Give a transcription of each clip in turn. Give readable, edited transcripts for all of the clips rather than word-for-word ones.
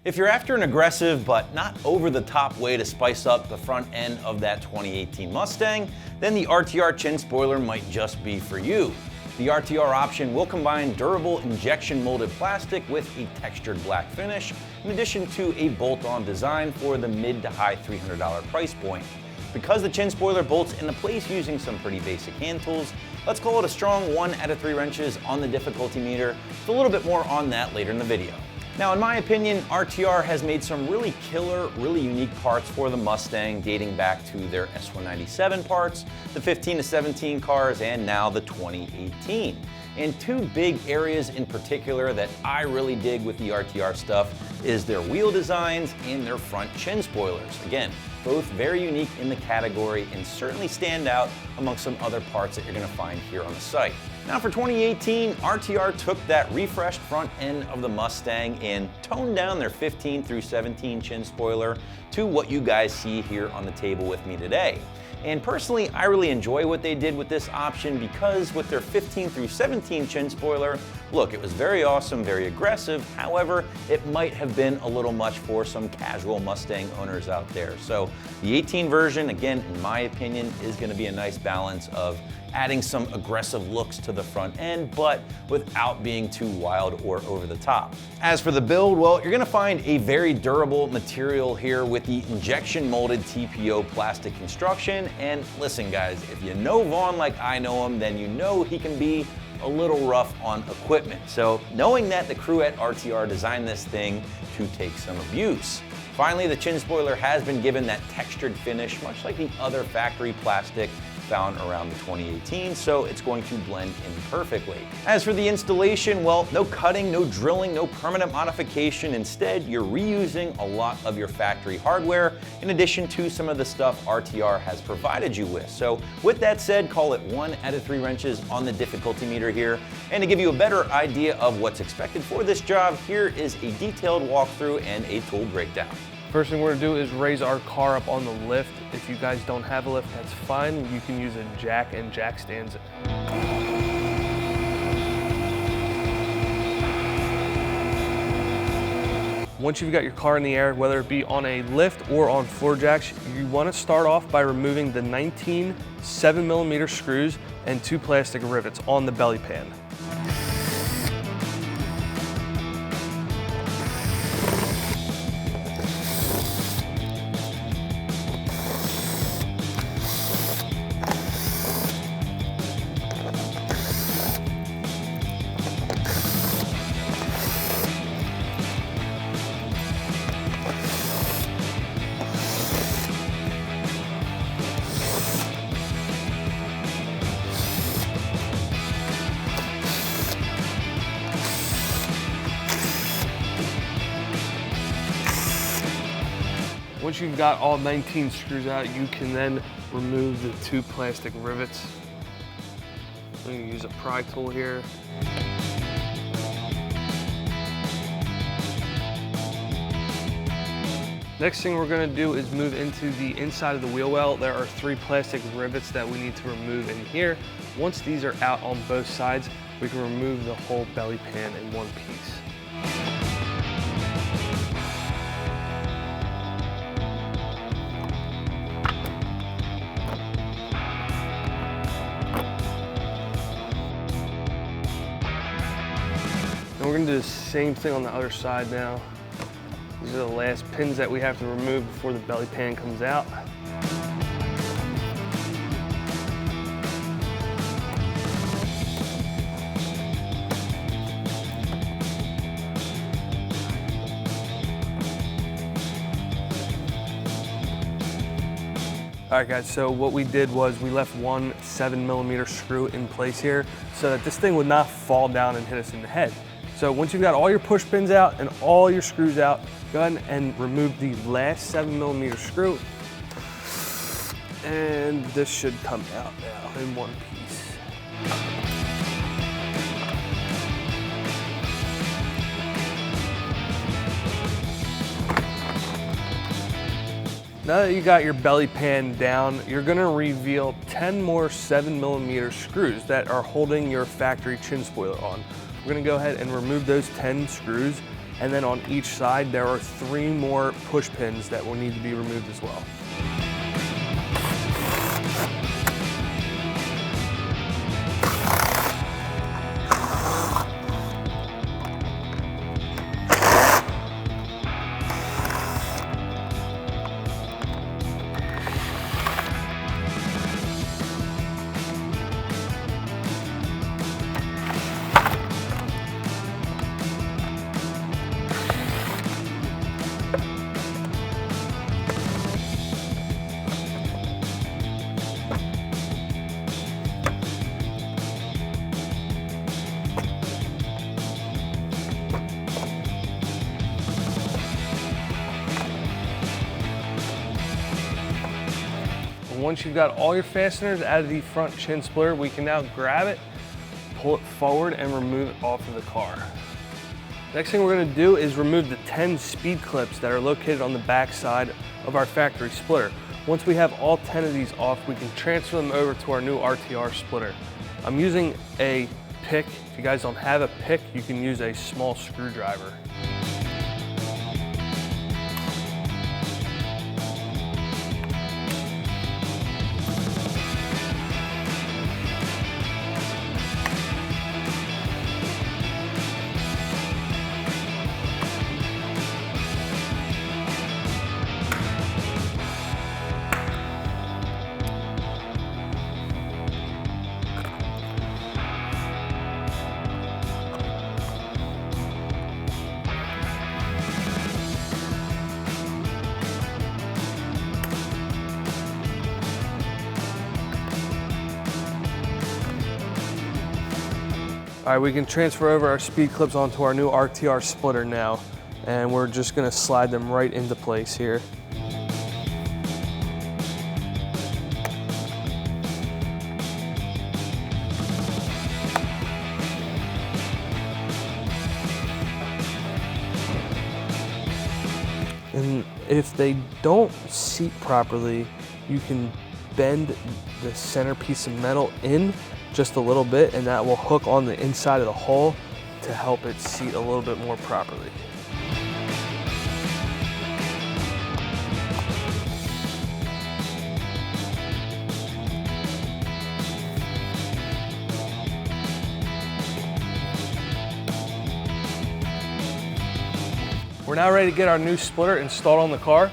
If you're after an aggressive but not over-the-top way to spice up the front end of that 2018 Mustang, then the Rtr Chin Spoiler might just be for you. The RTR option will combine durable injection molded plastic with a textured black finish, in addition to a bolt-on design for the mid to high $300 price point. Because the Chin Spoiler bolts into place using some pretty basic hand tools, let's call it a strong 1 out of 3 wrenches on the difficulty meter. With a little bit more on that later in the video. Now, in my opinion, RTR has made some really killer, really unique parts for the Mustang, dating back to their S197 parts, the 15 to 17 cars, and now the 2018. And two big areas in particular that I really dig with the RTR stuff is their wheel designs and their front chin spoilers. Again, both very unique in the category and certainly stand out amongst some other parts that you're gonna find here on the site. Now for 2018, RTR took that refreshed front end of the Mustang and toned down their 15 through 17 chin spoiler to what you guys see here on the table with me today. And personally, I really enjoy what they did with this option because with their 15 through 17 chin spoiler, look, it was very awesome, very aggressive. However, it might have been a little much for some casual Mustang owners out there. So the 18 version, again, in my opinion, is gonna be a nice balance of adding some aggressive looks to the front end, but without being too wild or over the top. As for the build, well, you're gonna find a very durable material here with the injection molded TPO plastic construction. And listen guys, if you know Vaughn like I know him, then you know he can be a little rough on equipment. So knowing that the crew at RTR designed this thing to take some abuse. Finally, the chin spoiler has been given that textured finish, much like the other factory plastic found around the 2018, so it's going to blend in perfectly. As for the installation, well, no cutting, no drilling, no permanent modification. Instead, you're reusing a lot of your factory hardware in addition to some of the stuff RTR has provided you with. So with that said, call it 1 out of 3 wrenches on the difficulty meter here. And to give you a better idea of what's expected for this job, here is a detailed walkthrough and a tool breakdown. First thing we're gonna do is raise our car up on the lift. If you guys don't have a lift, that's fine. You can use a jack and jack stands. Once you've got your car in the air, whether it be on a lift or on floor jacks, you wanna start off by removing the 19 7mm screws and 2 plastic rivets on the belly pan. Once you've got all 19 screws out, you can then remove the 2 plastic rivets. I'm going to use a pry tool here. Next thing we're going to do is move into the inside of the wheel well. There are 3 plastic rivets that we need to remove in here. Once these are out on both sides, we can remove the whole belly pan in one piece. And we're gonna do the same thing on the other side now. These are the last pins that we have to remove before the belly pan comes out. All right guys, so what we did was we left 1 7mm screw in place here so that this thing would not fall down and hit us in the head. So once you've got all your push pins out and all your screws out, go ahead and remove the last 7mm screw. And this should come out now in one piece. Now that you got your belly pan down, you're gonna reveal 10 more 7mm screws that are holding your factory chin spoiler on. We're gonna go ahead and remove those 10 screws And then on each side, there are 3 more push pins that will need to be removed as well. Once you've got all your fasteners out of the front chin splitter, we can now grab it, pull it forward, and remove it off of the car. Next thing we're going to do is remove the 10 speed clips that are located on the back side of our factory splitter. Once we have all 10 of these off, we can transfer them over to our new RTR splitter. I'm using a pick. If you guys don't have a pick, you can use a small screwdriver. All right, we can transfer over our speed clips onto our new RTR splitter now, and we're just gonna slide them right into place here. And if they don't seat properly, you can bend the center piece of metal in just a little bit, and that will hook on the inside of the hole to help it seat a little bit more properly. We're now ready to get our new splitter installed on the car.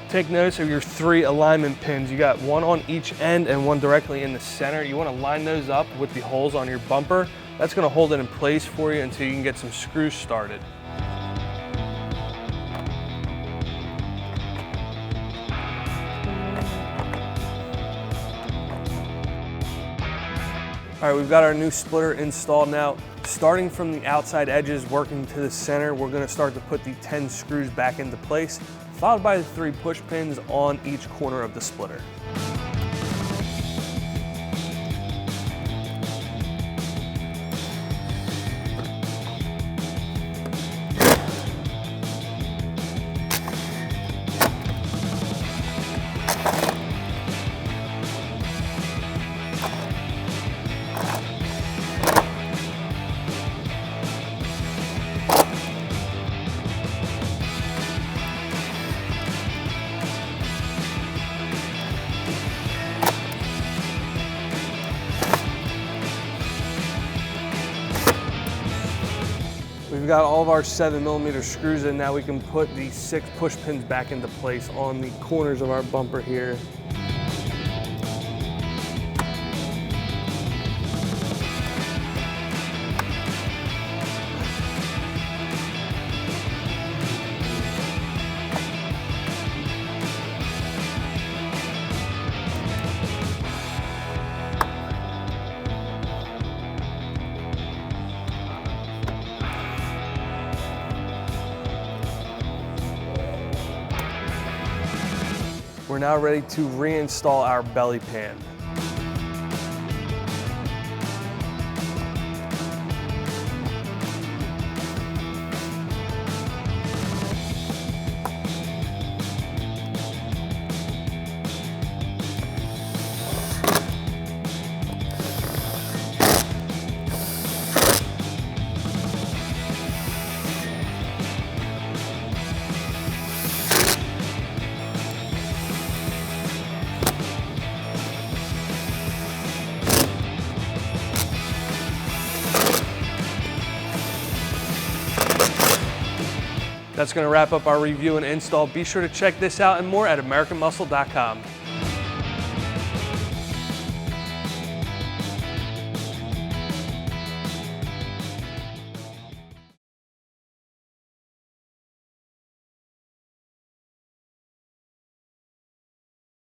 Take notice of your 3 alignment pins. You got 1 on each end and 1 directly in the center. You want to line those up with the holes on your bumper. That's going to hold it in place for you until you can get some screws started. All right, we've got our new splitter installed now. Starting from the outside edges, working to the center, we're going to start to put the 10 screws back into place, followed by the 3 push pins on each corner of the splitter. We've got all of our 7mm screws in. Now we can put the 6 push pins back into place on the corners of our bumper here. We're now ready to reinstall our belly pan. That's going to wrap up our review and install. Be sure to check this out and more at AmericanMuscle.com.